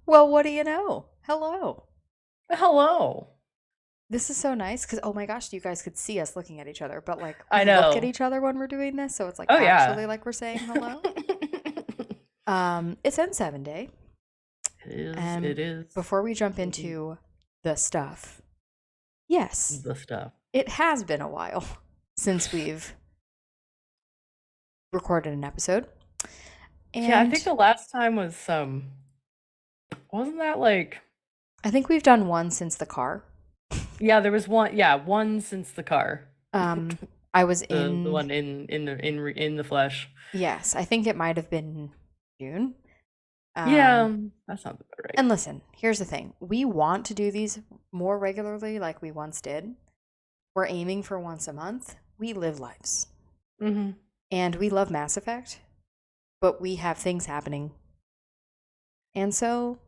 Well, what do you know? Hello. Hello. This is so nice because, oh my gosh, you guys could see us looking at each other, but like we I look at know. each other when we're doing this, so it's like Oh yeah. actually like we're saying hello. It's N7 day, It is. and It is before we jump indeed into the stuff, yes, the stuff. it has been a while since we've recorded an episode, Yeah, I think and the last time was wasn't that like I think we've done one since the car. yeah, there was one one since the car. Um, I was The in, one in the flesh. yes, I think it might have been June. Yeah, Um, that sounds about right. And listen, here's the thing. We want to do these more regularly like we once did. We're aiming for once a month. We live lives. Hmm. And we love Mass Effect, but we have things happening. And so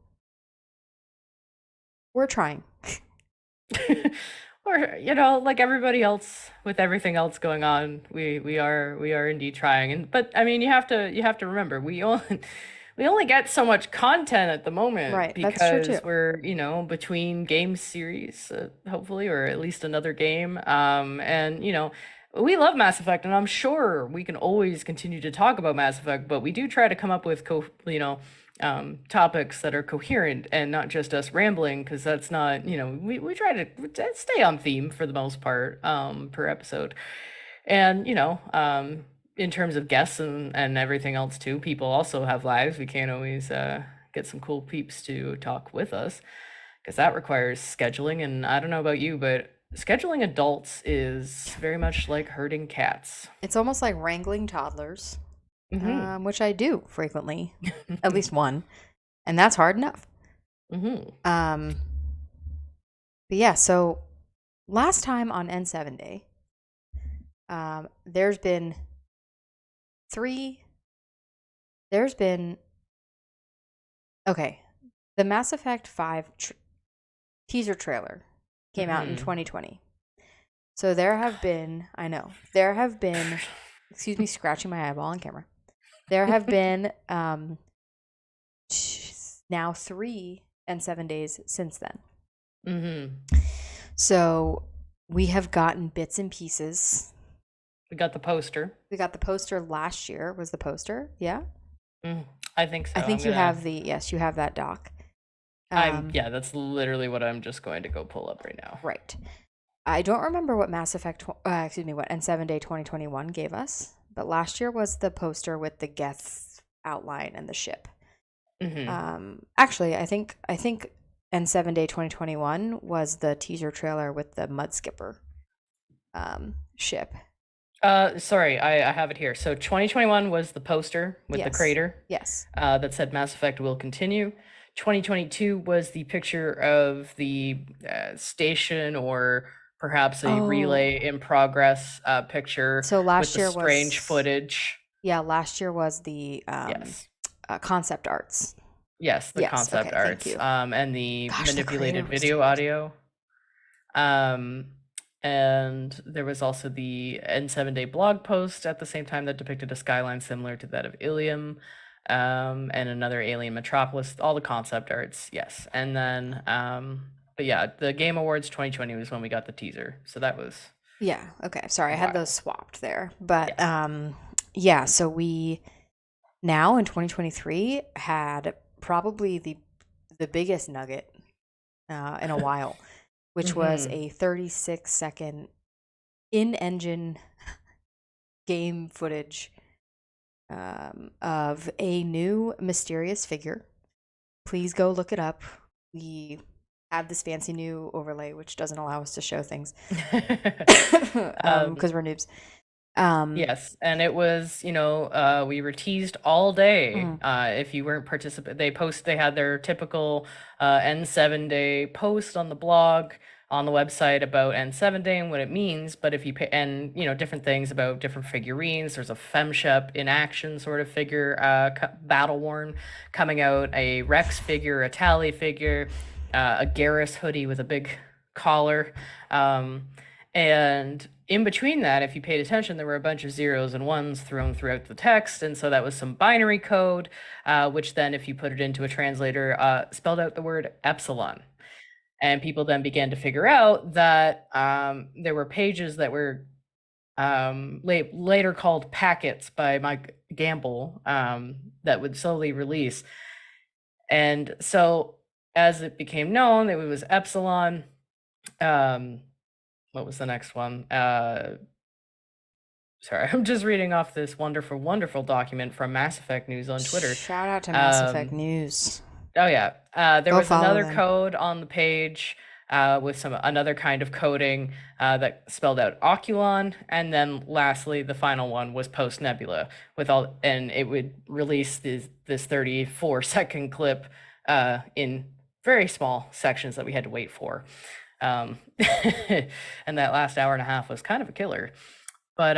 we're trying. Or like everybody else with everything else going on, we are indeed trying. And but I mean, you have to remember we only get so much content at the moment Right, that's true too. because we're between game series, hopefully, or at least another game. And we love Mass Effect, and I'm sure we can always continue to talk about Mass Effect, but we do try to come up with topics that are coherent and not just us rambling, because that's not, we try to stay on theme for the most part, per episode. And, in terms of guests and everything else too, people also have lives. We can't always get some cool peeps to talk with us because that requires scheduling. And I don't know about you, but scheduling adults is very much like herding cats. It's almost like wrangling toddlers, Hmm. which I do frequently, at least one, and that's hard enough. Hmm. Um, but yeah, so last time on N7 Day, there's been three, there's been, okay, the Mass Effect 5 teaser trailer came out in Hmm. 2020. So there have been, I know, there have been, excuse me, scratching my eyeball on camera. There have been now 3 and 7 days since then. Hmm. So we have gotten bits and pieces. We got the poster. We got the poster last year, was the poster? Yeah. Mm, I think I so. think you have yes, you have that doc. Yeah, that's literally what I'm just going to go pull up right now. Right. I don't remember what Mass Effect, excuse me, what N7 Day 2021 gave us, but last year was the poster with the Geth outline and the ship. Hmm. Actually, I think N7 Day 2021 was the teaser trailer with the Mud Skipper ship. Sorry, I have it here. So 2021 was the poster with the Yes. crater, Yes. that said Mass Effect will continue. 2022 was the picture of the station, or perhaps a Oh, relay in progress picture so with last the year strange was, footage. yeah, last year was the Yes. concept arts. Yes, the Yes. concept Okay. Thank arts, you. and the Gosh, the crater manipulated was video dope. audio. Um, and there was also the N7 Day blog post at the same time that depicted a skyline similar to that of Ilium, and another alien metropolis, all the concept arts, yes. And then, but yeah, the Game Awards 2020 was when we got the teaser. So that was Yeah. Okay. Sorry, a I had those while. swapped there, but Yes. yeah. So we now in 2023 had probably the biggest nugget in a while, which was Hmm. a 36-second in-engine game footage of a new mysterious figure. Please go look it up. We have this fancy new overlay which doesn't allow us to show things um, because we're noobs. Um, Yes, and it was, we were teased all day. mhm. If you weren't participant, they had their typical N7 Day post on the blog, on the website about N7 Day and what it means. But if you pay, and different things about different figurines. There's a FemShep in action sort of figure, battle worn, coming out, a Rex figure, a Tally figure, a Garrus hoodie with a big collar. Um, and in between that, if you paid attention, there were a bunch of zeros and ones thrown throughout the text, and so that was some binary code, which then, if you put it into a translator, spelled out the word epsilon. And people then began to figure out that there were pages that were later called packets by Mike Gamble, that would slowly release. And so, as it became known, it was epsilon. What was the next one? Sorry, I'm just reading off this wonderful, wonderful document from Mass Effect News on Twitter. Shout out to Mass Effect News. Oh yeah, there Go was follow another them. code on the page with another kind of coding that spelled out Oculon, and then lastly, the final one was post Nebula and it would release this 34-second clip in very small sections that we had to wait for, and that last hour and a half was kind of a killer. But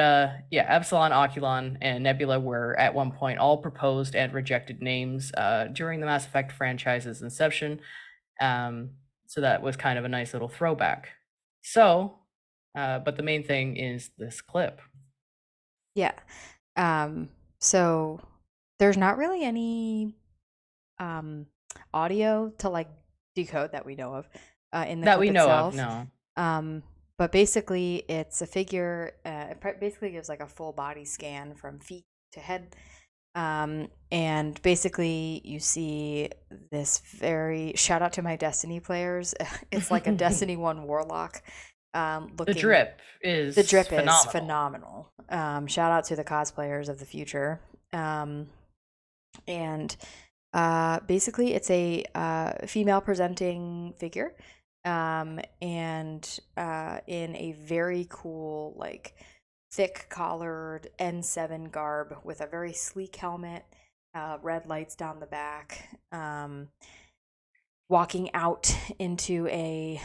yeah, Epsilon, Oculon, and Nebula were at one point all proposed and rejected names during the Mass Effect franchise's inception. So that was kind of a nice little throwback. So, but the main thing is this clip. Yeah. So there's not really any audio to like decode that we know of in the That clip we know of, itself. no. But basically, it's a figure. Basically gives like a full body scan from feet to head. And basically, you see this very shout out to my Destiny players. It's like a Destiny 1 warlock. The drip is phenomenal. Shout out to the cosplayers of the future. And basically, it's a female presenting figure. And in a very cool, like thick collared N7 garb with a very sleek helmet, red lights down the back, walking out into a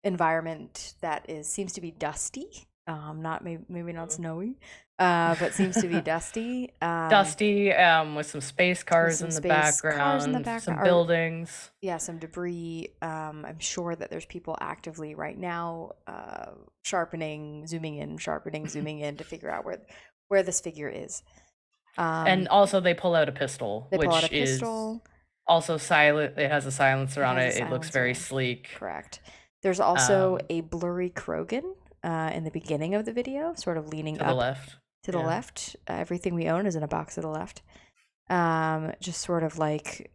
environment that seems to be dusty. Not maybe not snowy, but seems to be dusty. Dusty, with some space cars in the background, some buildings. Yeah, some debris. I'm sure that there's people actively right now sharpening, zooming in to figure out where this figure is. And also they pull out a pistol, which is also silent. It has a silencer on it. It looks very sleek. Correct. There's also a blurry Krogan in the beginning of the video, sort of leaning to up the left. To the left. Everything we own is in a box to the left. Just sort of like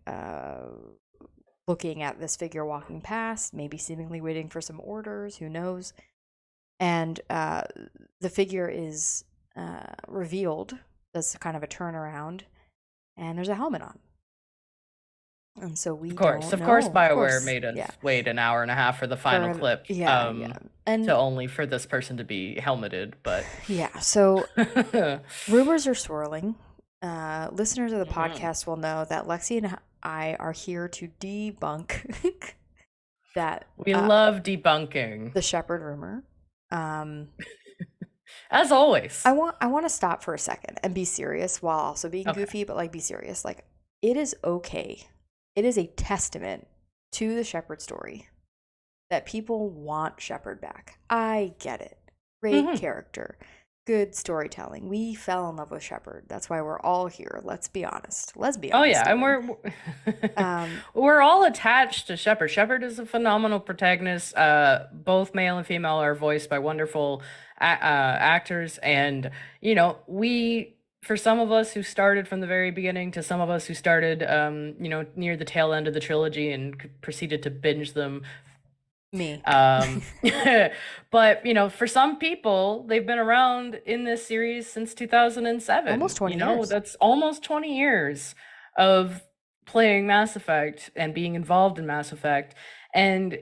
looking at this figure walking past, maybe seemingly waiting for some orders, who knows. And the figure is revealed, does kind of a turnaround, and there's a helmet on. And so we of course BioWare made us wait an hour and a half for the final clip. And so only for this person to be helmeted, but so rumors are swirling. Listeners of the podcast will know that Lexie and I are here to debunk that. We love debunking the Shepard rumor. As always, I want to stop for a second and be serious while also being goofy, but like be serious. Like, it is okay. It is a testament to the Shepard story that people want Shepard back. I get it. Great character. Good storytelling. We fell in love with Shepard. That's why we're all here. Let's be honest. Let's be honest. Oh yeah, and we're all attached to Shepard. Shepard is a phenomenal protagonist. Both male and female are voiced by wonderful actors, and for some of us who started from the very beginning to some of us who started near the tail end of the trilogy and proceeded to binge them. Me. But for some people, they've been around in this series since 2007. Almost 20 years. That's almost 20 years of playing Mass Effect and being involved in Mass Effect. And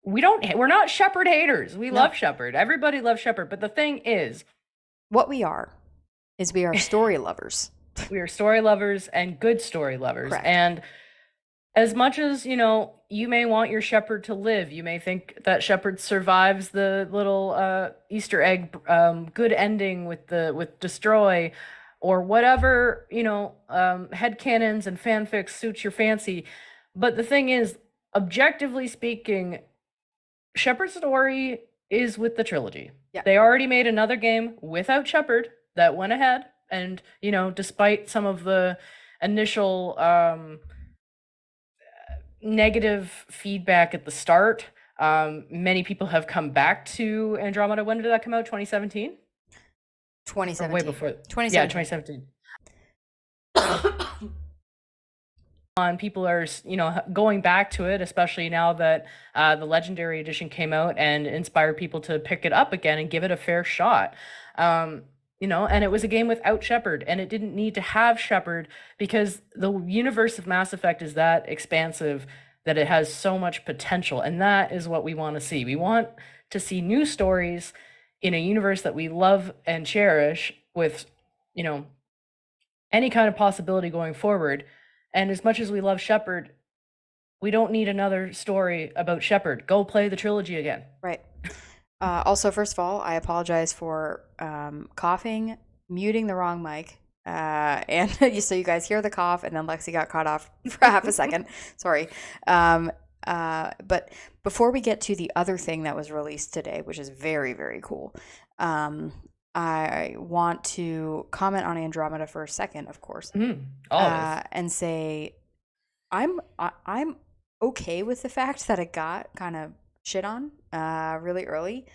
we're not Shepard haters. We love Shepard. Everybody loves Shepard. But the thing is, what we are is we are story lovers. We are story lovers and good story lovers. Correct. And as much as, you may want your Shepard to live, you may think that Shepard survives the little Easter egg good ending with Destroy, or whatever, headcanons and fanfics suit your fancy. But the thing is, objectively speaking, Shepard's story is with the trilogy. Yeah. They already made another game without Shepard that went ahead, and despite some of the initial negative feedback at the start, many people have come back to Andromeda. When did that come out? 2017? Or way 2017. before? Yeah, 2017. 2017. On people are going back to it, especially now that the Legendary Edition came out and inspired people to pick it up again and give it a fair shot. And it was a game without Shepard, and it didn't need to have Shepard because the universe of Mass Effect is that expansive that it has so much potential, and that is what we want to see. We want to see new stories in a universe that we love and cherish with, any kind of possibility going forward. And as much as we love Shepard, we don't need another story about Shepard. Go play the trilogy again. Right. Also, first of all, I apologize for coughing, muting the wrong mic. And so you guys hear the cough, and then Lexie got caught off for half a second. Sorry. But before we get to the other thing that was released today, which is very, very cool, I want to comment on Andromeda for a second, of course, and say I'm okay with the fact that it got kind of shit on really early.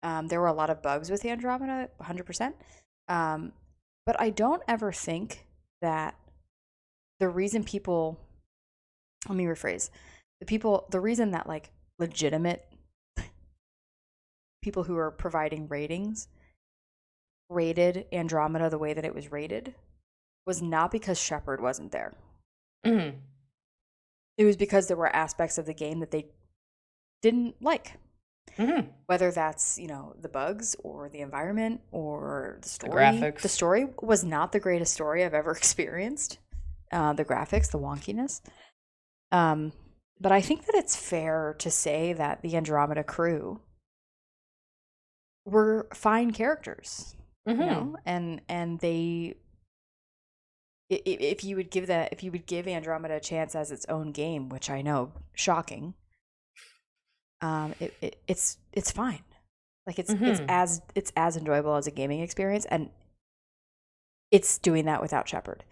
There were a lot of bugs with Andromeda, 100%. But I don't ever think that the reason people, let me rephrase, the reason that like legitimate people who are providing ratings rated Andromeda the way that it was rated was not because Shepard wasn't there. Mm-hmm. It was because there were aspects of the game that they didn't like. Mm-hmm. Whether that's, the bugs or the environment or the story. The graphics. The story was not the greatest story I've ever experienced. The graphics, the wonkiness. But I think that it's fair to say that the Andromeda crew were fine characters. Mm-hmm. And they, if you would give Andromeda a chance as its own game, which I know, shocking, it's fine. Like it's as enjoyable as a gaming experience, and it's doing that without Shepard.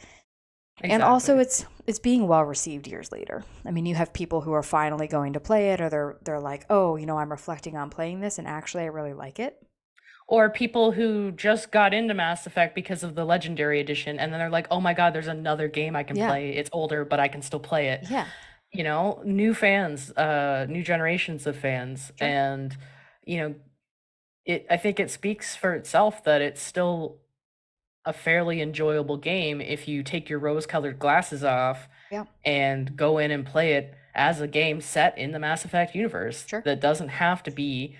Exactly. And also it's being well received years later. I mean, you have people who are finally going to play it, or they're like, oh, I'm reflecting on playing this, and actually I really like it. Or people who just got into Mass Effect because of the Legendary Edition, and then they're like, oh my god, there's another game I can play. It's older, but I can still play it. Yeah. New fans, new generations of fans. Sure. And, I think it speaks for itself that it's still a fairly enjoyable game if you take your rose-colored glasses off and go in and play it as a game set in the Mass Effect universe. Sure. That doesn't have to be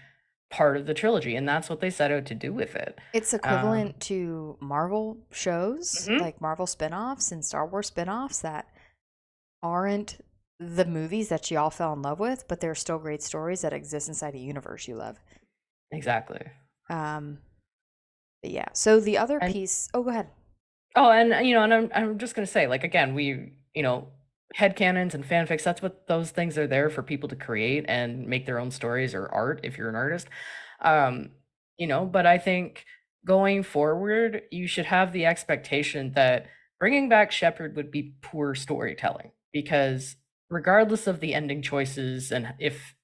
part of the trilogy, and that's what they set out to do with it. It's equivalent to Marvel shows, like Marvel spin-offs and Star Wars spin-offs that aren't the movies that you all fell in love with, but they're still great stories that exist inside a universe you love. Exactly. Yeah. So the other piece. Oh, go ahead. Oh, and and I'm just gonna say, like, again, we headcanons and fanfics. That's what those things are there for people to create and make their own stories or art if you're an artist. But I think going forward, you should have the expectation that bringing back Shepard would be poor storytelling, because regardless of the ending choices and if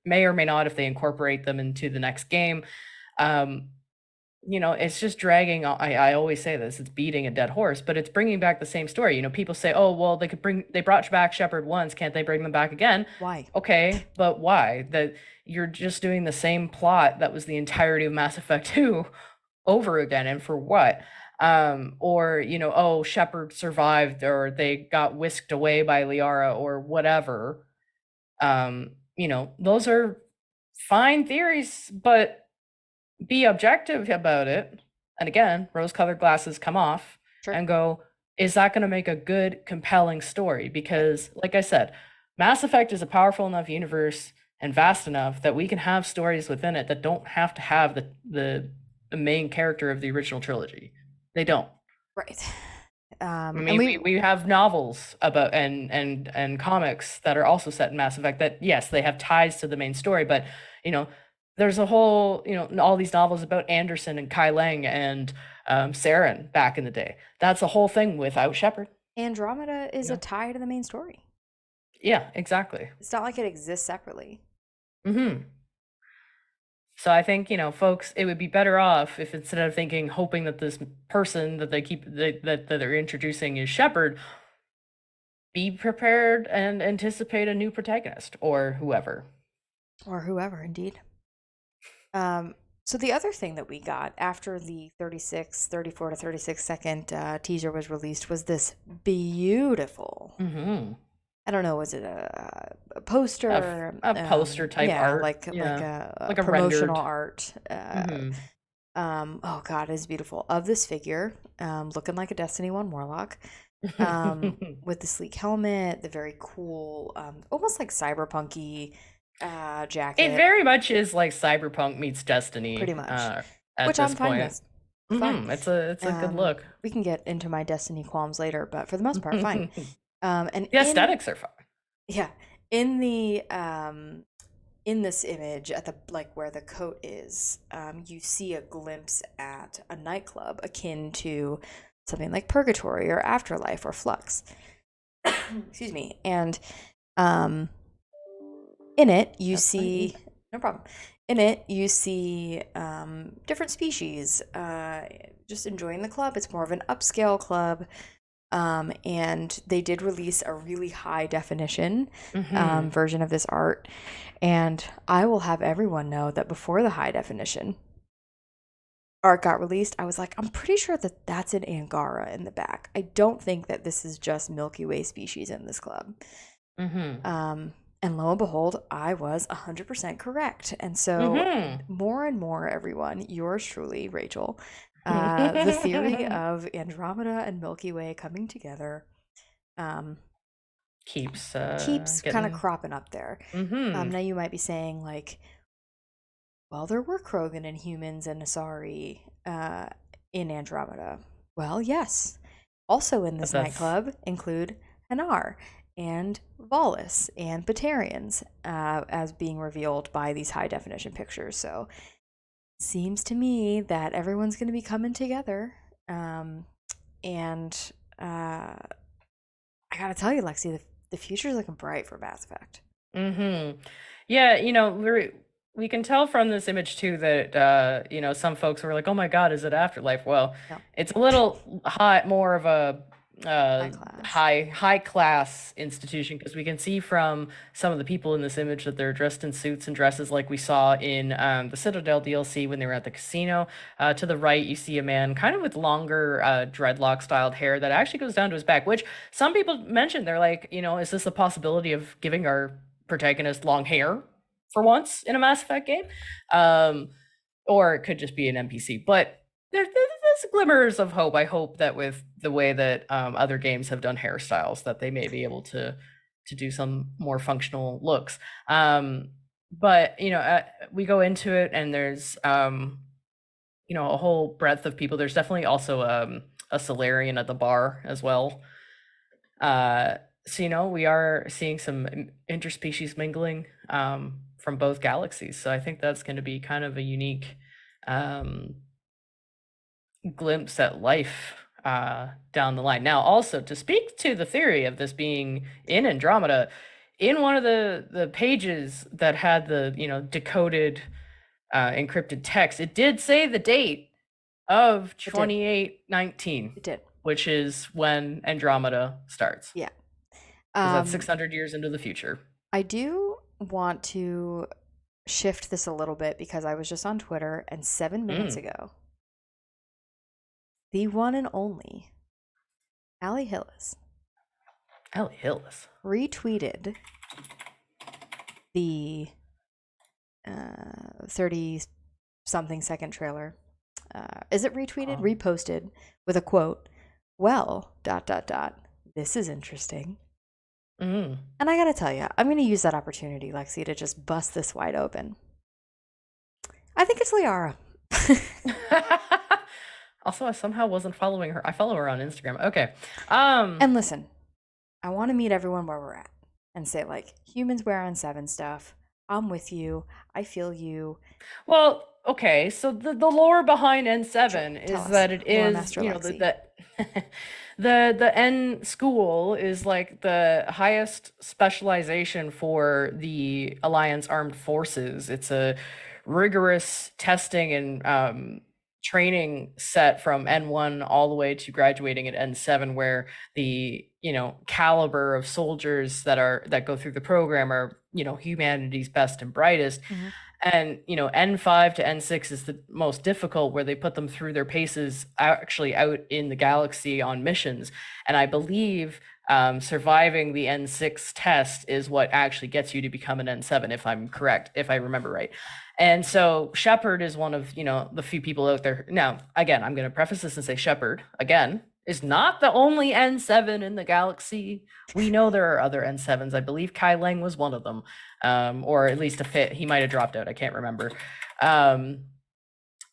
may or may not, if they incorporate them into the next game, it's just dragging. I always say this, it's beating a dead horse, but it's bringing back the same story. People say, oh, well, they brought back Shepard once, can't they bring them back again? Why? Okay, but why? That you're just doing the same plot that was the entirety of Mass Effect 2 over again, and for what? Or oh, Shepard survived, or they got whisked away by Liara, or whatever. Those are fine theories, but be objective about it. And again, rose-colored glasses come off. Sure. And go, is that going to make a good, compelling story? Because, like I said, Mass Effect is a powerful enough universe and vast enough that we can have stories within it that don't have to have the main character of the original trilogy. They don't. Right. I mean, we have novels about and comics that are also set in Mass Effect that, yes, they have ties to the main story, but there's a whole, all these novels about Anderson and Kai Lang and Saren back in the day. That's a whole thing without Shepard. Andromeda is a Yeah. tie to the main story. Yeah, exactly. It's not like it exists separately. Hmm. So I think, folks, it would be better off if instead of hoping that this person that that they're introducing is Shepard, be prepared and anticipate a new protagonist or whoever. Or whoever, indeed. So the other thing that we got after the 34 to 36-second teaser was released was this beautiful, Hmm. I don't know, was it a poster? A poster type Yeah, art. like Yeah. a Like a promotional rendered. art. Hmm. Oh God, it's beautiful. Of this figure, looking like a Destiny 1 Warlock, with the sleek helmet, the very cool, almost like cyberpunky It jacket, very much is like Cyberpunk meets Destiny pretty much, at which I'm this fine point. with. Fine. It's a good look. We can get into my Destiny qualms later, but for the most part, fine. The And aesthetics are fine. yeah, in the in this image at the like where the coat is, you see a glimpse at a nightclub akin to something like Purgatory or Afterlife or Flux. Excuse me. And um, in it, you That's my see ink. no problem. In it, you see different species just enjoying the club. It's more of an upscale club. And they did release a really high definition Hmm. version of this art. And I will have everyone know that before the high definition art got released, I was like, I'm pretty sure that that's an Angara in the back. I don't think that this is just Milky Way species in this club. Hmm. Um, and lo and behold, I was 100% correct. And so, Hmm. more and more, everyone, yours truly, Rachel, the theory of Andromeda and Milky Way coming together um, Keeps keeps kind of getting. cropping up there. Hmm. Now, you might be saying, like, well, there were Krogan and humans and Asari in Andromeda. Well, yes. Also in But this that's nightclub include Hanar and Volus and Batarians as being revealed by these high definition pictures. So seems to me that everyone's going to be coming together. And I got to tell you, Lexi, the future's looking bright for Mass Effect. hmm. Yeah, we can tell from this image too that some folks were like, "Oh my God, is it Afterlife?" Well, No, it's a little high, more of a high class. high class institution because we can see from some of the people in this image that they're dressed in suits and dresses like we saw in the Citadel DLC when they were at the casino. To the right, you see a man kind of with longer dreadlock styled hair that actually goes down to his back, which some people mentioned. They're like, is this a possibility of giving our protagonist long hair for once in a Mass Effect game? Um, or it could just be an NPC. But there's glimmers of hope. I hope that with the way that other games have done hairstyles, that they may be able to do some more functional looks. But we go into it, and there's a whole breadth of people. There's definitely also a Solarian at the bar as well. Uh, so we are seeing some interspecies mingling from both galaxies. So I think that's going to be kind of a unique um, glimpse at life down the line. Now, also to speak to the theory of this being in Andromeda, in one of the pages that had the decoded encrypted text, it did say the date of It did. 2819, It did. which is when Andromeda starts, Yeah. because that's Um, 600 years into the future. I do want to shift this a little bit because I was just on Twitter and 7 minutes Mm, ago, the one and only Allie Hillis Ellie Hillis. retweeted the 30 something second trailer. Is it retweeted? Reposted with a quote, well, dot, dot, dot. This is interesting. Mm. And I gotta tell you, I'm gonna use that opportunity, Lexi, to just bust this wide open. I think it's Liara. Also, I somehow wasn't following her. I follow her on Instagram. Okay. And listen, I want to meet everyone where we're at and say, like, humans wear on seven stuff. I'm with you. I feel you. Well, okay, so the lore behind Sure. N7 Tell is us, that it Lore is, Master Lexi. the N school is like the highest specialization for the Alliance Armed Forces. It's a rigorous testing and training set from N1 all the way to graduating at N7, where the, caliber of soldiers that go through the program are, humanity's best and brightest. Hmm. And N5 to N6 is the most difficult, where they put them through their paces actually out in the galaxy on missions. And I believe surviving the N6 test is what actually gets you to become an N7, if I'm correct, if I remember right. And so Shepard is one of, the few people out there. Now, again, I'm going to preface this and say Shepard, again, is not the only N7 in the galaxy. We know there are other N7s. I believe Kai Lang was one of them, or at least a fit. He might have dropped out. I can't remember. Um,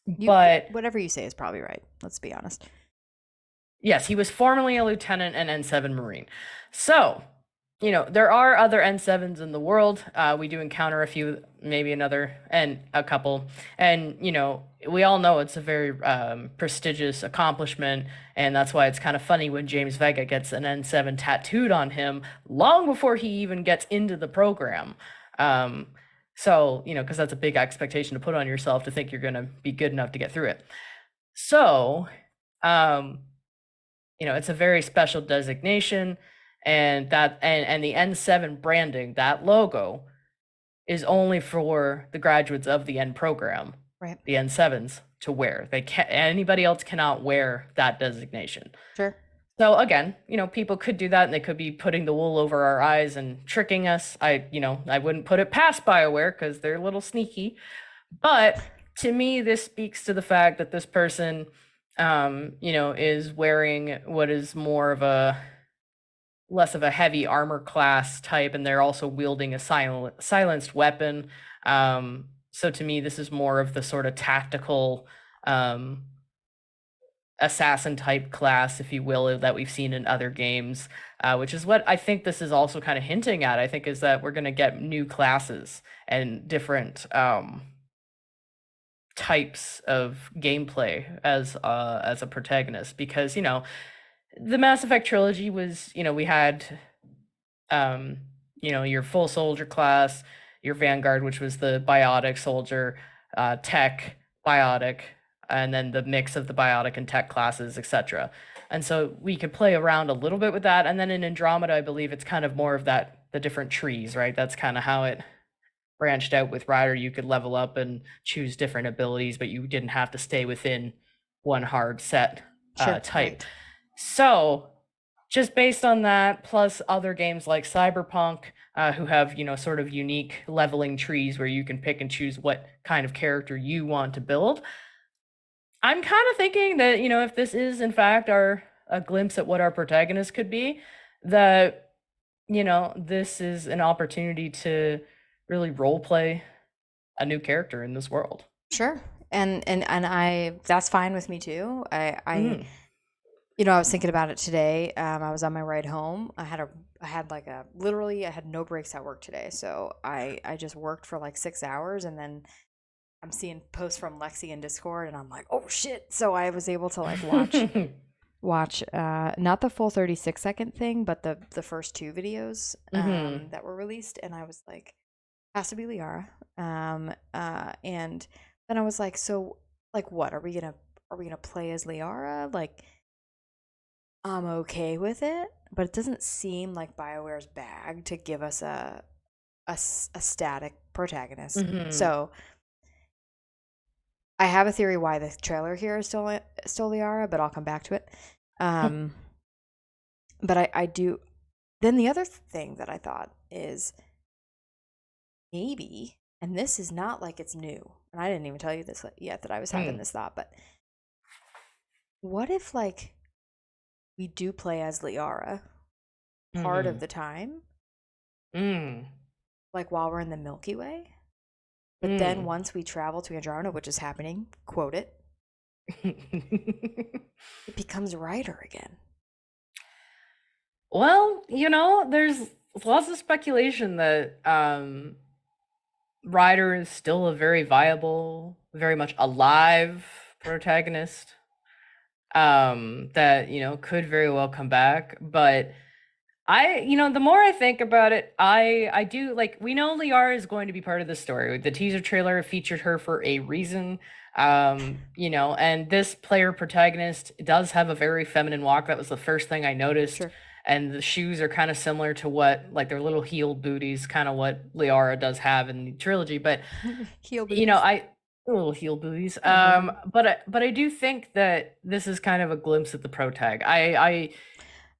You, but whatever you say is probably right. Let's be honest. yes, he was formerly a lieutenant and N7 Marine. So, there are other N7s in the world. We do encounter a few, maybe another, and a couple. And, we all know it's a very prestigious accomplishment. And that's why it's kind of funny when James Vega gets an N7 tattooed on him long before he even gets into the program. Um, so, because that's a big expectation to put on yourself, to think you're going to be good enough to get through it. So, um, it's a very special designation, and the N7 branding, that logo, is only for the graduates of the N program, Right. the N7s, to wear. Anybody else cannot wear that designation. Sure. So again, people could do that, and they could be putting the wool over our eyes and tricking us. I wouldn't put it past BioWare, because they're a little sneaky. But to me, this speaks to the fact that this person, is wearing what is less of a heavy armor class type, and they're also wielding a silenced weapon. So to me, this is more of the sort of tactical assassin type class, if you will, that we've seen in other games, which is what I think this is also kind of hinting at. I think is that we're going to get new classes and different types of gameplay as a protagonist, because the Mass Effect trilogy was, we had your full soldier class, your Vanguard, which was the biotic soldier, tech, biotic, and then the mix of the biotic and tech classes, etc. And so we could play around a little bit with that. And then in Andromeda, I believe it's kind of more of the different trees, right? That's kind of how it branched out with Ryder. You could level up and choose different abilities, but you didn't have to stay within one hard set Sure. type. Right. So just based on that, plus other games like Cyberpunk, who have, sort of unique leveling trees where you can pick and choose what kind of character you want to build, I'm kind of thinking that, if this is in fact a glimpse at what our protagonist could be, that, this is an opportunity to really role play a new character in this world. Sure. And I that's fine with me too. Mhm. I was thinking about it today. I was on my ride home. I had like a literally I had no breaks at work today. So I just worked for like 6 hours, and then I'm seeing posts from Lexie in Discord, and I'm like, oh shit. So I was able to like watch not the full 36-second thing, but the first two videos Mhm. that were released, and I was like, has to be Liara. And then I was like, so like what? Are we gonna play as Liara? Like, I'm okay with it, but it doesn't seem like BioWare's bag to give us a static protagonist. Mhm. So I have a theory why the trailer here is still Liara, but I'll come back to it. Um, but I do. Then the other thing that I thought is maybe, and this is not like it's new, and I didn't even tell you this yet that I was having Mm. this thought, but what if like we do play as Liara part of Mhm. the time, Mm. like while we're in the Milky Way? But then Mm. once we travel to Andromeda, which is happening, quote it, it becomes Ryder again. Well, there's lots of speculation that Ryder is still a very viable, very much alive protagonist, that, could very well come back. But the more I think about it, I do like, we know Liara is going to be part of the story. The teaser trailer featured her for a reason. And this player protagonist does have a very feminine walk. That was the first thing I noticed. Sure. And the shoes are kind of similar to what, like, their little heeled booties, kind of what Liara does have in the trilogy. But Heel booties. I little heel booties. Mhm. But I do think that this is kind of a glimpse at the pro tag. I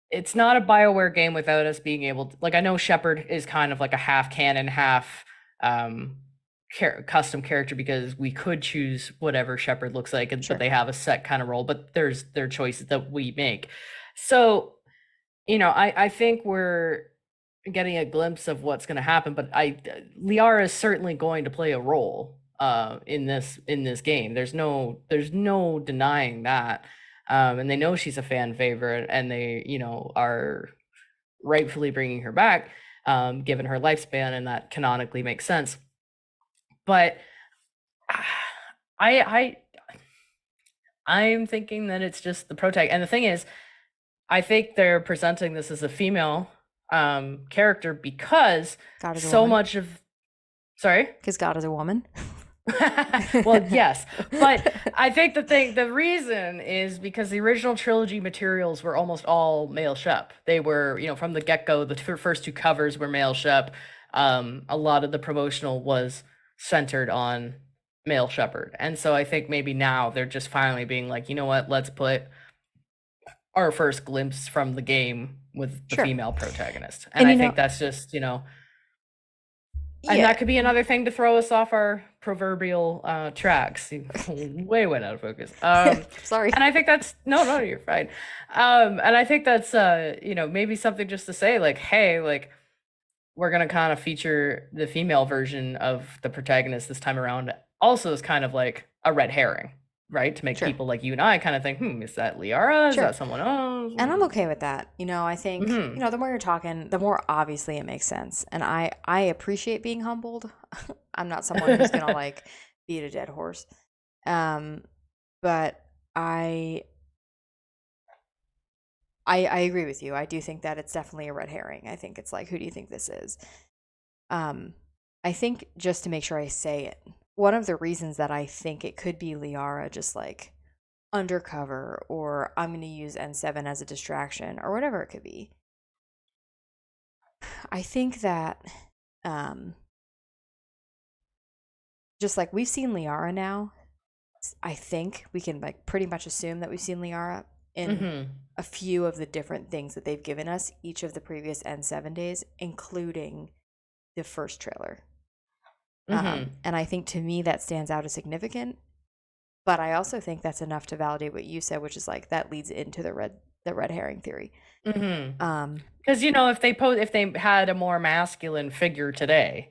It's not a BioWare game without us being able to, like, I know Shepard is kind of like a half canon, half um custom character, because we could choose whatever Shepard looks like, but Sure. they have a set kind of role, but there's their choices that we make. So, I think we're getting a glimpse of what's going to happen, but Liara is certainly going to play a role in this game. There's no denying that. And they know she's a fan favorite, and they, are rightfully bringing her back, given her lifespan, and that canonically makes sense. But I I I'm thinking that it's just the pro tag. And the thing is, I think they're presenting this as a female character because God is a so woman. much of, sorry. Because God is a woman. Well, yes, but I think the reason is because the original trilogy materials were almost all male Shep. They were, from the get-go, the first two covers were male Shep. A lot of the promotional was centered on male Shepard. And so I think maybe now they're just finally being like, you know what, let's put our first glimpse from the game with the Sure. female protagonist. And And I think that's just, and yeah. that could be another thing to throw us off our proverbial tracks. Way went out of focus. Sorry. And I think that's, no, you're fine. And I think that's maybe something just to say, like, hey, like, we're gonna kind of feature the female version of the protagonist this time around. Also, is kind of like a red herring, right? To make Sure. people like you and I kind of think, is that Liara? Is Sure. that someone else? And I'm okay with that. I think, Hmm. the more you're talking, the more obviously it makes sense. And I appreciate being humbled. I'm not someone who's gonna like beat a dead horse. Um, but I agree with you. I do think that it's definitely a red herring. I think it's like, who do you think this is? Um, I think, just to make sure I say it, one of the reasons that I think it could be Liara, just like undercover, or I'm going to use N7 as a distraction, or whatever it could be. I think that just like we've seen Liara now, I think we can like pretty much assume that we've seen Liara in a few of the different things that they've given us each of the previous N7 days, including the first trailer. And I think, to me, that stands out as significant. But I also think that's enough to validate what you said, which is like that leads into the red herring theory. Because if they had a more masculine figure today,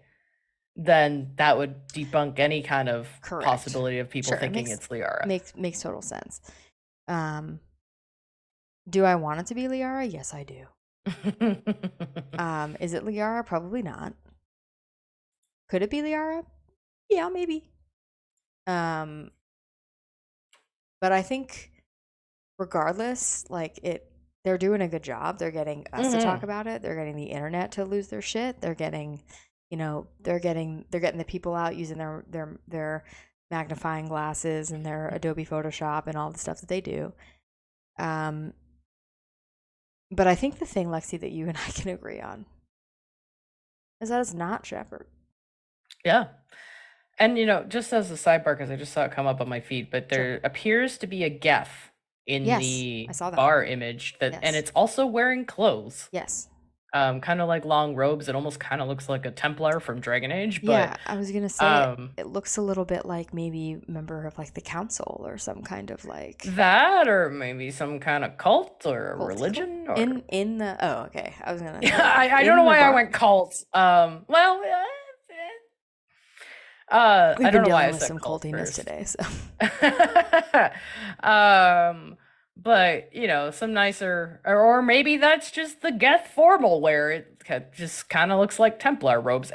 then that would debunk any kind of Correct. possibility of people Sure, thinking it's Liara. Makes total sense. Do I want it to be Liara? Yes, I do. Is it Liara? Probably not. Could it be Liara? Yeah, maybe. But I think, regardless, like, they're doing a good job. They're getting us to talk about it. They're getting the internet to lose their shit. They're getting, they're getting the people out using their magnifying glasses and their Adobe Photoshop and all the stuff that they do. But I think the thing, Lexie, that you and I can agree on is that it's not Shepard. Yeah. And, just as a sidebar, because I just saw it come up on my feed, but there appears to be a Geth in the I saw that. bar image, and it's also wearing clothes. Yes. Kind of like long robes. It almost kind of looks like a Templar from Dragon Age. But yeah, I was gonna say it looks a little bit like maybe a member of like the council or some kind of like that, or maybe some kind of cult or religion. Or... in the okay, I was gonna. Yeah, I don't know why I went cult. Well, we've I been don't know why I dealing with said some cult cultiness first. today, so. But some nicer, or maybe that's just the Geth formal wear. It just kind of looks like Templar robes.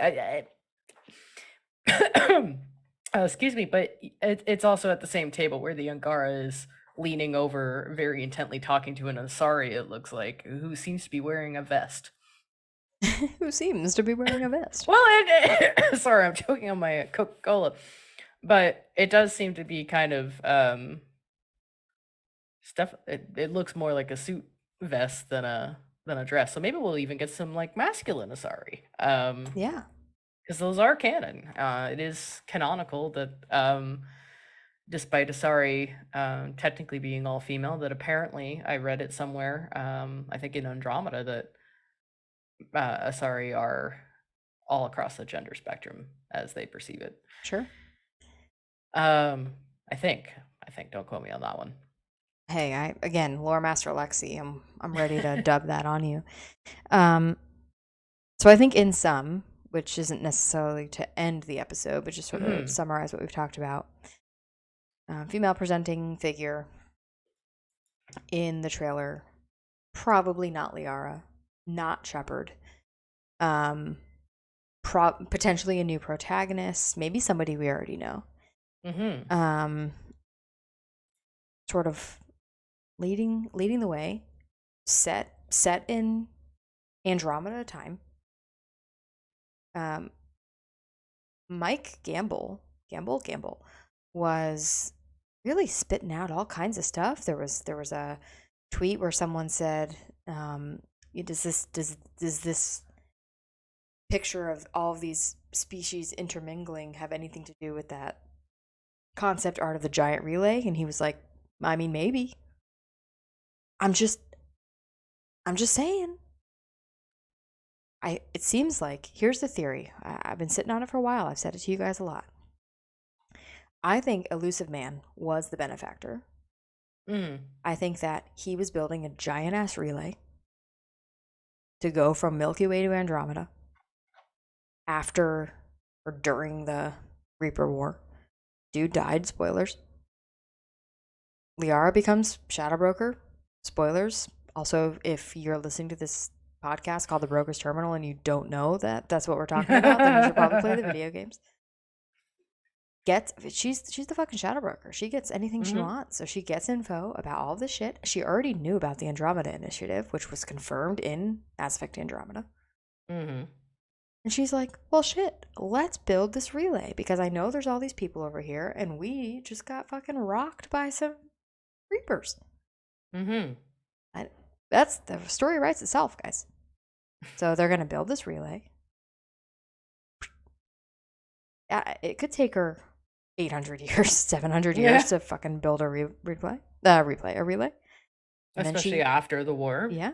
Excuse me, but it's also at the same table where the Angara is leaning over, very intently talking to an Asari, it looks like, who seems to be wearing a vest. Who seems to be wearing a vest. Well, sorry, I'm choking on my Coca-Cola. But it does seem to be kind of stuff. It looks more like a suit vest than a dress. So maybe we'll even get some like masculine Asari. Yeah. Because those are canon. It is canonical that despite Asari technically being all female, that apparently I read it somewhere. I think in Andromeda that Asari are all across the gender spectrum as they perceive it. Sure. Um, I think. Don't quote me on that one. Hey, again, lore master Lexie. I'm ready to dub that on you. So I think in sum, which isn't necessarily to end the episode, but just sort of summarize what we've talked about. Female presenting figure in the trailer, probably not Liara, not Shepard. Potentially a new protagonist, maybe somebody we already know. Sort of leading the way, set in Andromeda time. Mike Gamble was really spitting out all kinds of stuff. There was a tweet where someone said, does this picture of all of these species intermingling have anything to do with that concept art of the giant relay? And he was like, I mean, maybe. I'm just saying. It seems like, here's the theory. I've been sitting on it for a while. I've said it to you guys a lot. I think Elusive Man was the benefactor. I think that he was building a giant ass relay to go from Milky Way to Andromeda after or during the Reaper War. Dude died, spoilers. Liara becomes Shadow Broker, spoilers. Also, if you're listening to this podcast called The Broker's Terminal and you don't know that that's what we're talking about, then you should probably play the video games. She's the fucking Shadow Broker. She gets anything she wants. So she gets info about all this shit. She already knew about the Andromeda Initiative, which was confirmed in Mass Effect Andromeda. And she's like, well, shit, let's build this relay because I know there's all these people over here and we just got fucking rocked by some Reapers. That's the story writes itself, guys. So they're going to build this relay. It could take her 800 years, 700 years to fucking build a relay. And especially after the war. Yeah.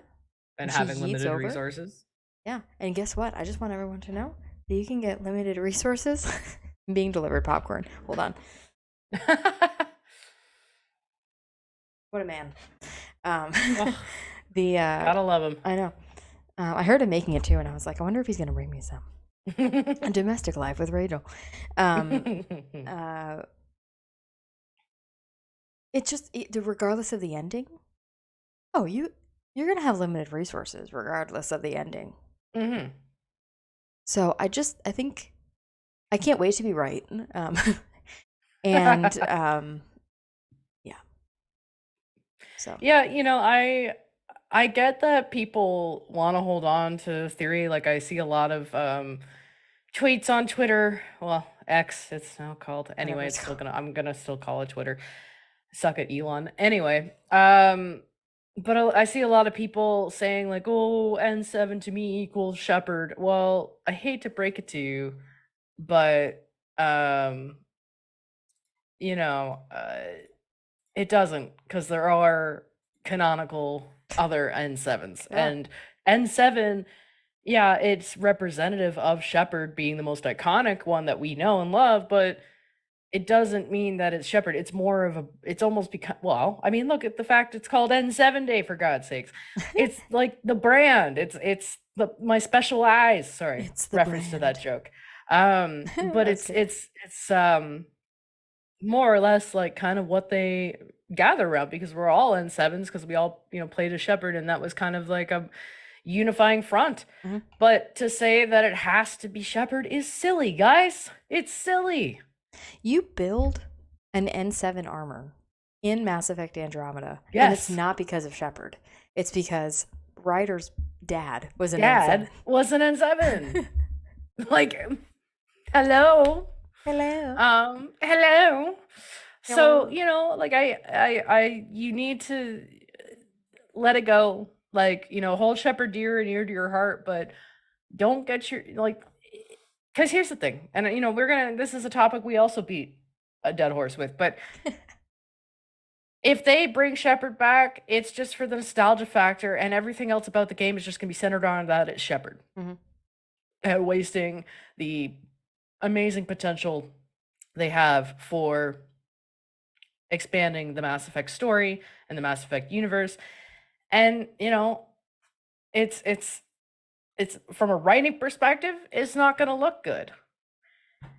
And having limited resources. Yeah. And guess what? I just want everyone to know that you can get limited resources being delivered popcorn. Hold on. What a man. Gotta love him. I know. I heard him making it too, and I was like, I wonder if he's gonna bring me some. A Domestic Life with Rachel. It just regardless of the ending. Oh, you're gonna have limited resources regardless of the ending. So I think I can't wait to be right. And yeah. So yeah, you know, I get that people want to hold on to theory. Like I see a lot of tweets on Twitter. Well, X, it's now called. Anyway, I'm gonna still call it Twitter. Suck at Elon. Anyway, but I see a lot of people saying like, "Oh, N7 to me equals Shepard." Well, I hate to break it to you, but you know, it doesn't, because there are canonical other N7s, and N7, yeah, it's representative of Shepard being the most iconic one that we know and love, but it doesn't mean that it's Shepard. It's more of it's almost become, well, I mean, look at the fact it's called N7 Day, for God's sakes. It's like the brand. It's my special eyes. Sorry, it's the reference brand. to that joke. But it's more or less like kind of what they gather around, because we're all N7s because we all, played a Shepard, and that was kind of like unifying front. Mm-hmm. But to say that it has to be Shepard is silly, guys. It's silly. You build an N7 armor in Mass Effect Andromeda, and it's Yes. not because of Shepard. It's because Ryder's dad was an Dad N7. was an N7. Like, hello. Hello. Hello. So, Hello. you know, like you need to let it go. Like, you know, hold Shepherd dear and near to your heart, but don't get your, like, because here's the thing. And, you know, this is a topic we also beat a dead horse with, but if they bring Shepard back, it's just for the nostalgia factor, and everything else about the game is just going to be centered on that it's Shepard. Mm-hmm. And wasting the amazing potential they have for expanding the Mass Effect story and the Mass Effect universe. And, you know, it's from a writing perspective, it's not going to look good.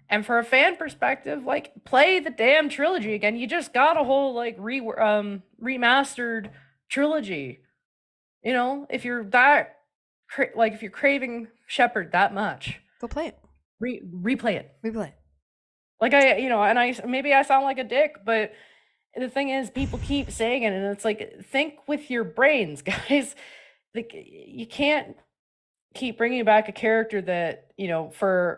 And for a fan perspective, like, play the damn trilogy again. You just got a whole like remastered trilogy. You know, if you're that like if you're craving Shepard that much, Go play it. replay it. Replay it. Like, and maybe I sound like a dick, but the thing is, people keep saying it, and it's like, think with your brains, guys. Like, you can't keep bringing back a character that, you know,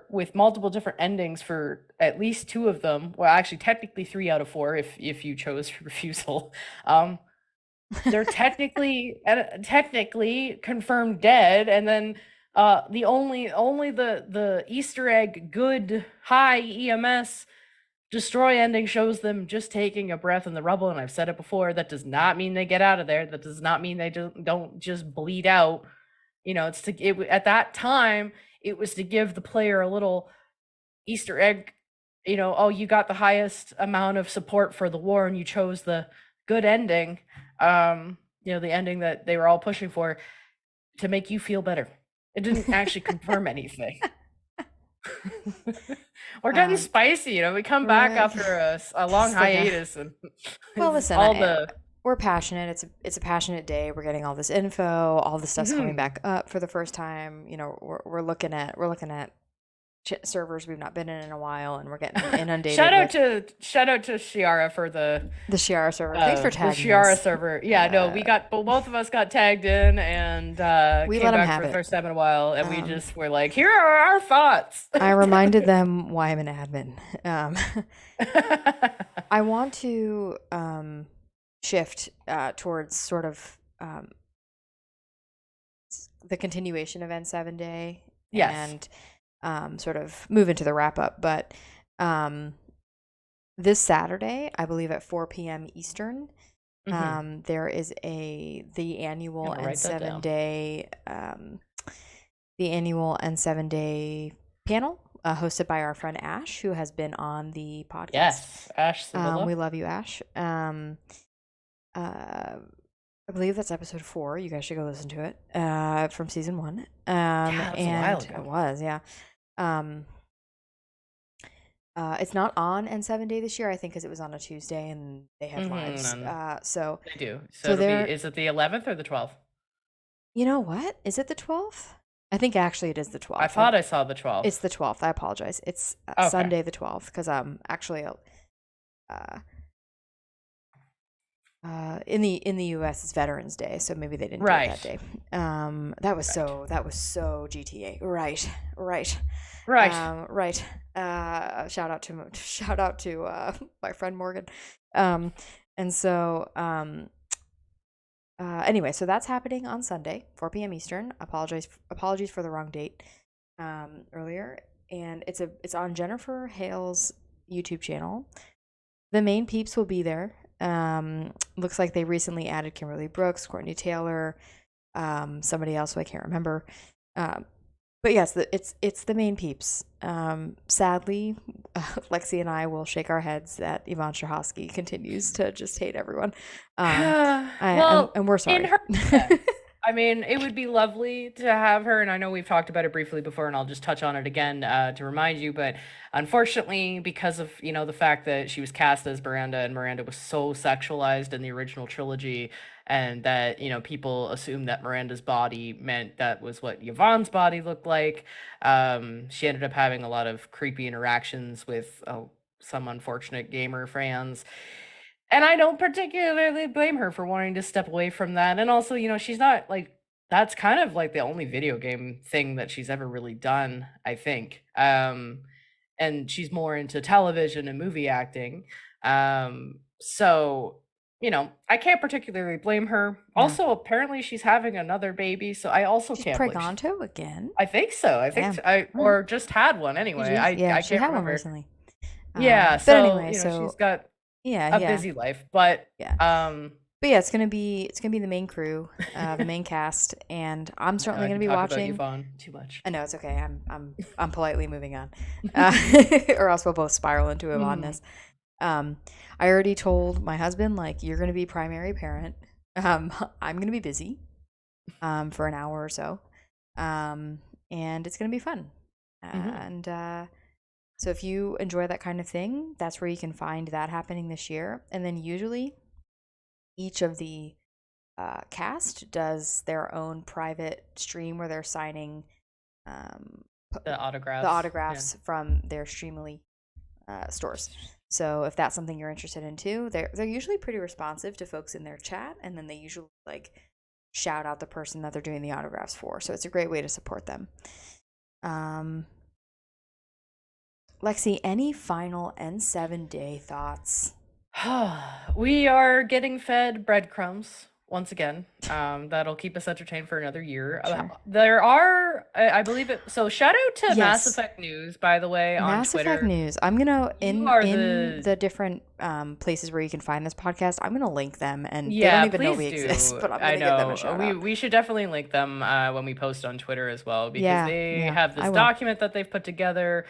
with multiple different endings for at least 2 of them. Well, actually, technically 3 out of 4 if you chose refusal. They're technically confirmed dead, and then the only the Easter egg good high EMS destroy ending shows them just taking a breath in the rubble. And I've said it before, that does not mean they get out of there. That does not mean they don't just bleed out. You know, at that time it was to give the player a little Easter egg. You know, oh, you got the highest amount of support for the war and you chose the good ending. You know, the ending that they were all pushing for, to make you feel better. It didn't actually confirm anything. We're getting spicy, you know. We come back after a long hiatus, and well, listen, we're passionate. It's a passionate day. We're getting all this info, all this stuff's coming back up for the first time. You know, we're looking at servers we've not been in a while, and we're getting inundated. shout out to Shiara for the Shiara server. Thanks for tagging the Shiara us. server. Yeah, no, we got both of us got tagged in, and we came let back them have for it. the first time in a while, and we just were like, here are our thoughts. I reminded them why I'm an admin. I want to shift towards sort of the continuation of N7 Day. Yes. And sort of move into the wrap up. But this Saturday, I believe at 4 p.m. Eastern, there is the annual N7 Day panel hosted by our friend Ash, who has been on the podcast. Yes, Ash. We love you, Ash. I believe that's episode 4. You guys should go listen to it. From season 1. Yeah, that was a while ago. It was, yeah. It's not on N7 Day this year, I think, because it was on a Tuesday and they had lives. So they do. So is it the 11th or the 12th? You know what? Is it the 12th? I think actually it is the 12th. I thought I saw the 12th. It's the 12th. I apologize. It's Sunday the 12th, because actually in the US it's Veterans Day, so maybe they didn't do it that day. That was so GTA. Right. Shout out to my friend Morgan. Anyway, so that's happening on Sunday, 4 p.m. Eastern. Apologies for the wrong date earlier. And it's on Jennifer Hale's YouTube channel. The main peeps will be there. Looks like they recently added Kimberly Brooks, Courtney Taylor, somebody else who I can't remember. But yes, it's the main peeps. Sadly, Lexie and I will shake our heads that Yvonne Strahovski continues to just hate everyone. And we're sorry. I mean, it would be lovely to have her, and I know we've talked about it briefly before, and I'll just touch on it again to remind you, but unfortunately, because of, you know, the fact that she was cast as Miranda, and Miranda was so sexualized in the original trilogy, and that, people assumed that Miranda's body meant that was what Yvonne's body looked like. She ended up having a lot of creepy interactions with some unfortunate gamer fans. And I don't particularly blame her for wanting to step away from that. And also, she's not like, that's kind of like the only video game thing that she's ever really done, I think. And she's more into television and movie acting. So, I can't particularly blame her. No. Also, apparently she's having another baby, so I also She's can't blame. pregante again. I think so. I think or just had one anyway. I she can't had remember. one recently. Yeah, but so anyway, she's got yeah, a busy life, but yeah. But yeah, it's gonna be the main crew, the main cast, and I'm certainly gonna be watching. Yvonne too much. I know it's okay. I'm politely moving on, or else we'll both spiral into it on this. I already told my husband, like, you're gonna be primary parent. I'm gonna be busy, for an hour or so, and it's gonna be fun. And so if you enjoy that kind of thing, that's where you can find that happening this year. And then usually each of the cast does their own private stream where they're signing the autographs from their Streamily stores. So if that's something you're interested in too, they're usually pretty responsive to folks in their chat, and then they usually like shout out the person that they're doing the autographs for. So it's a great way to support them. Lexie, any final N7 day thoughts? We are getting fed breadcrumbs once again. That'll keep us entertained for another year. Sure. There are, I believe it. So shout out to Mass Effect News, by the way, on Twitter. Mass Effect News. I'm gonna in the different places where you can find this podcast. I'm gonna link them, and they don't even know we exist. But I'm gonna give them a shout out. We should definitely link them when we post on Twitter as well, because they have this document that they've put together.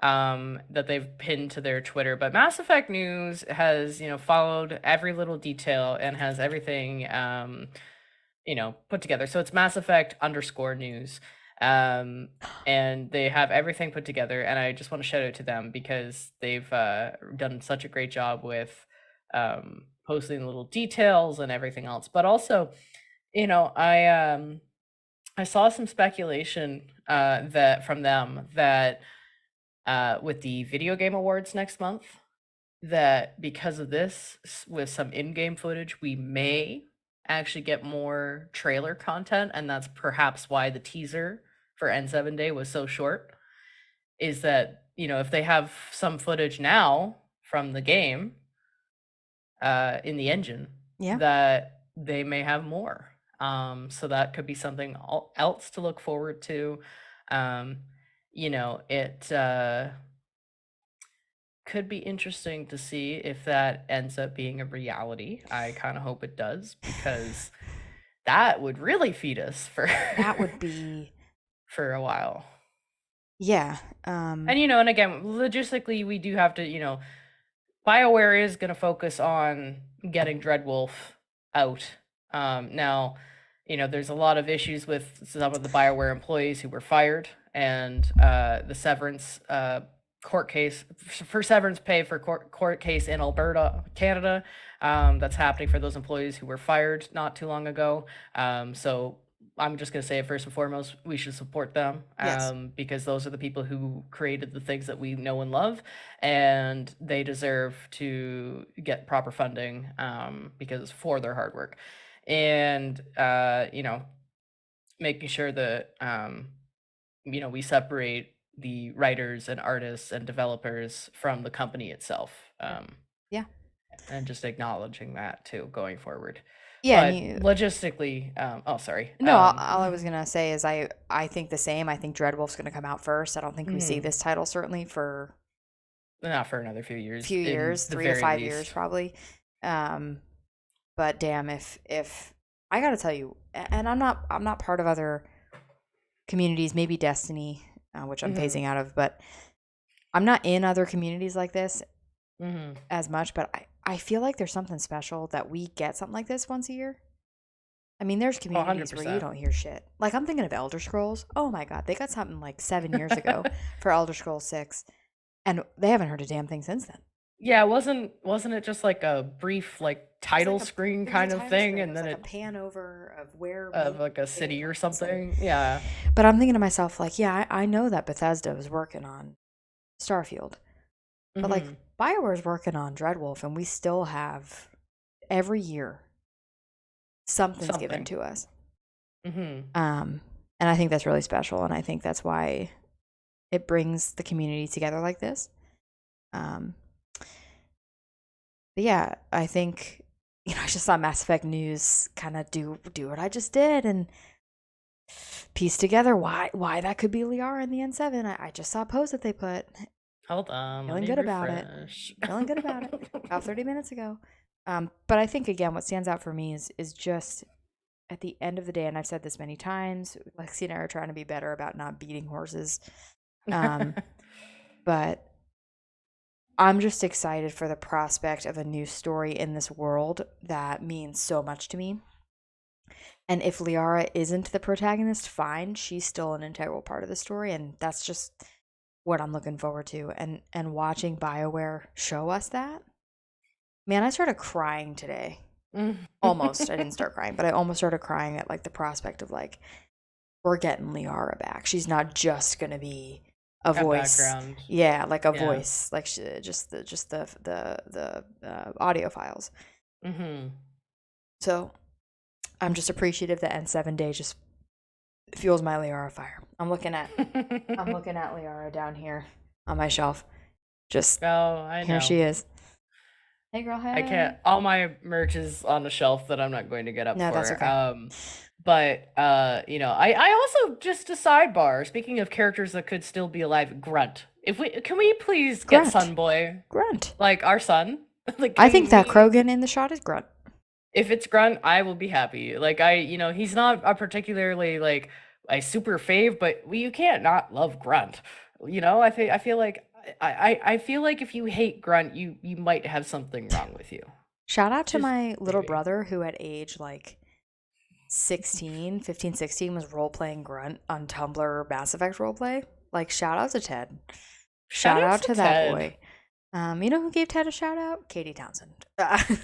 That they've pinned to their Twitter. But Mass Effect News has, followed every little detail and has everything, put together. So it's Mass Effect _news. And they have everything put together. And I just want to shout out to them because they've done such a great job with posting the little details and everything else. But also, I saw some speculation that from them that with the video game awards next month, that because of this, with some in-game footage, we may actually get more trailer content, and that's perhaps why the teaser for N7 Day was so short, is that, if they have some footage now from the game in the engine, that they may have more. So that could be something else to look forward to. It could be interesting to see if that ends up being a reality. I kind of hope it does, because that would really feed us for that would be for a while. Yeah. And and again, logistically, we do have to, BioWare is going to focus on getting Dreadwolf out. Now, there's a lot of issues with some of the BioWare employees who were fired, and the severance court case for severance pay for court case in Alberta, Canada, that's happening for those employees who were fired not too long ago. So I'm just going to say, first and foremost, we should support them, because those are the people who created the things that we know and love, and they deserve to get proper funding because for their hard work. And making sure that we separate the writers and artists and developers from the company itself. And just acknowledging that too going forward. But logistically, sorry. No, all I was gonna say is I think the same. I think Dreadwolf's gonna come out first. I don't think we see this title certainly for not for another few years. 3 to 5 years probably. But damn, if I gotta tell you, and I'm not part of other communities, maybe Destiny, which I'm phasing out of, but I'm not in other communities like this as much. But I feel like there's something special that we get something like this once a year. I mean, there's communities where you don't hear shit. Like, I'm thinking of Elder Scrolls. Oh my god, they got something like 7 years ago for Elder Scrolls 6, and they haven't heard a damn thing since then. Yeah, wasn't it just like a brief like It was title like screen it was a kind of title thing, screen. It and was then like a it pan over of where of maybe like a they would city or put this in. something? Yeah. But I'm thinking to myself, like, yeah, I know that Bethesda was working on Starfield, but like Mm-hmm. BioWare's working on Dreadwolf, and we still have every year something's given Something. to us. Mm-hmm. Um, and I think that's really special, and I think that's why it brings the community together like this. Um, but yeah, I think I just saw Mass Effect news kind of do what I just did and piece together why that could be Liara in the N7. I just saw a post that they put. Hold on, let Feeling me good about it. refresh. Feeling good about it. About 30 minutes ago. But I think again, what stands out for me is just at the end of the day, and I've said this many times, Lexie and I are trying to be better about not beating horses. Um, but I'm just excited for the prospect of a new story in this world that means so much to me. And if Liara isn't the protagonist, fine. She's still an integral part of the story, and that's just what I'm looking forward to. And watching BioWare show us that. Man, I started crying today. Almost. I didn't start crying, but I almost started crying at like the prospect of like we're getting Liara back. She's not just gonna be a A voice. background. Yeah, like a Yeah. voice, like just the audio files. Mm-hmm. So I'm just appreciative that N7 Day just fuels my Liara fire. I'm looking at Liara down here on my shelf. Just Oh, I here know. she is. Hey girl, I can't. hey. All my merch is on the shelf that I'm not going to get up No, that's for. okay. But I also just a sidebar. Speaking of characters that could still be alive, Grunt. If we can we please get Grunt. Sunboy, Grunt. like our son? Like, I think can that we? Krogan in the shot is Grunt. If it's Grunt, I will be happy. Like he's not a particularly like a super fave, but you can't not love Grunt. I feel like I feel like if you hate Grunt, you might have something wrong with you. Shout out to Just my little maybe. brother who at age like 16, 15, 16 was role playing Grunt on Tumblr Mass Effect roleplay. Like shout out to Ted. Shout Shout outs out to to that Ted. boy. You know who gave Ted a shout out? Katie Townsend.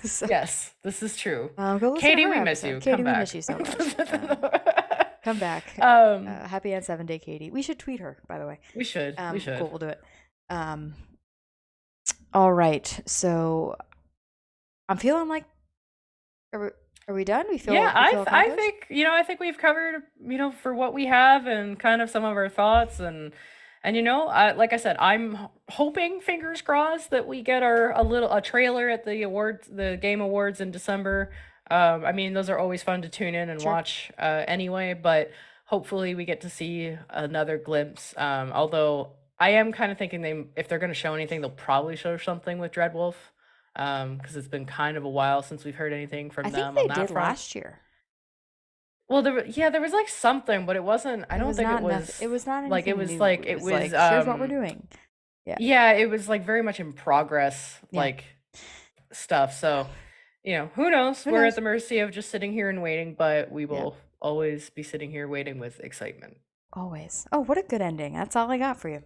So, Yes, this is true. go listen to Katie, her we miss episode. you. Katie, Come we miss back. you so much. Come back. um, Happy N7 Day, Katie. We should tweet her, by the way. we should. We Cool, should. we'll do it. Um, all right. So I'm feeling like are we done? Yeah, We feel I accomplished? think I think we've covered for what we have and kind of some of our thoughts and like I said, I'm hoping, fingers crossed, that we get a trailer at the game awards in December. I mean, those are always fun to tune in and Sure. watch anyway, but hopefully we get to see another glimpse. Although I am kind of thinking if they're going to show anything, they'll probably show something with Dreadwolf, because it's been kind of a while since we've heard anything I from think them they on that did front. last year. Well, there was like something, but it wasn't. I It don't was think it not nothing. was It was not like it anything was new. like It it was was. like, here's what we're doing. Yeah. Yeah, it was like very much in progress, Yeah. like stuff. So, who knows? Who We're at knows? the mercy of just sitting here and waiting, but we Yeah. will always be sitting here waiting with excitement. Always. Oh, what a good ending. That's all I got for you.